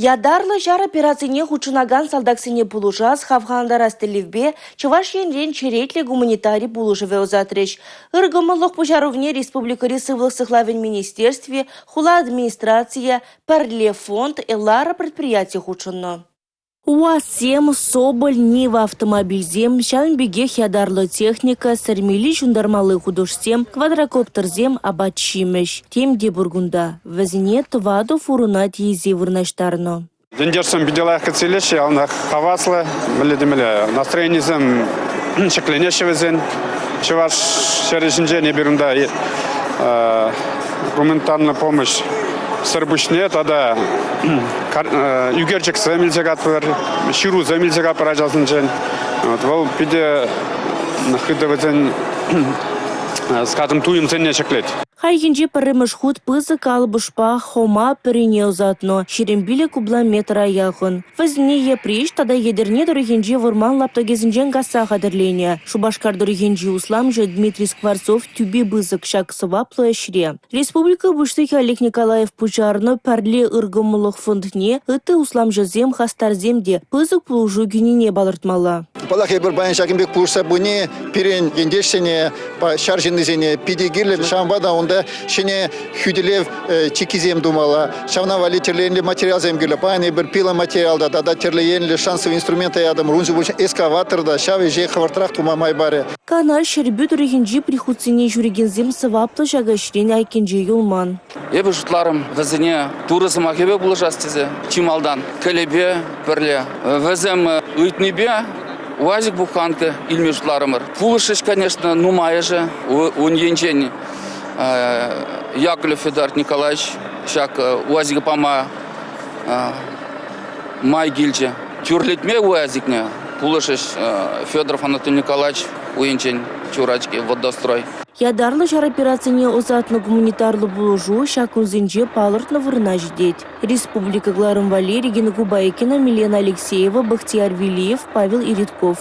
Ядарлы жар операцияне хучынаган салдаксыне булужас хавхандар астеливбе чаваш енрен черетле гуманитарий булужеве озатрыш. Иргымылық пожаровне республикари сывлық сыхлавен министерстве, хула администрация, парле фонд эллара предприятия хучынно. УАЗ-7, Соболь, Нива, автомобиль-зем, Шаунбегех ядарлы техника, Сармели жундармалы художсем, квадрокоптер-зем абатшимеш. Темде бургунда. Вазине тваду фурунат ези вырнаштарно. Дендерсом беделах кацелеши, а он хаваслы, настроение зем шекленешеве зен, чеваш шережинже не берунда гуманитарная помощь. Сырбушне тогда югерчик замельзега пер, ширу замельзега поражался джен. Вот вол пиде нахидовый скажем туим ценне чеклет. Хайгинджи парымыш худ пызы калбышпа хома перенел затно, шерембиле кубла метра яхын. Вазне еприш, тада едерне дорогинджи вурман лаптогезинджен гаса хадырления. Шубашкар дорогинджи услам же Дмитрий Скворцов тюби бызык шак сываплы шре. Республика Буштыки Олег Николаев пужарно парле ыргымылық фондне, ыты услам же зем хастар земде пызык плужу гюнине балыртмала. Палах ебір байын шакимбек пурса буне пирен ендешсене шаржинызене пидегирле шамбада онда шене хюделев чекизем думала. Шавна вали терлейнли материал земгирле. Пайын ебір пила материалда да терлейнли шансовый инструменты ядам рунзу буш эскаваторда шавы же хавартрах тума майбаре. Кана шербют регинджи прихуцине журегензем сываплы жагашрен айкенджи юлман. Ебі жұтларым візіне турызым ақебе бұл жастезе чималдан көлебе бірле. Візім үйтнебе УАЗик буханка илме жұтларымыр. Пулышыш, конечно, нумая же. Он енчен Яковлев Федор Николаевич, шак УАЗига пама май гильче. Тюрлетме УАЗикне. Пулышыш Федоров Анатолий Николаевич уенчен чурачки водострой. Ядарлы жар операцияне озатны гуманитарлы булужу шакунзинже палыртны вырна ждеть. Республика Гларым Валерий, Гена Губайкина, Милена Алексеева, Бахтияр Вилиев, Павел Иритков.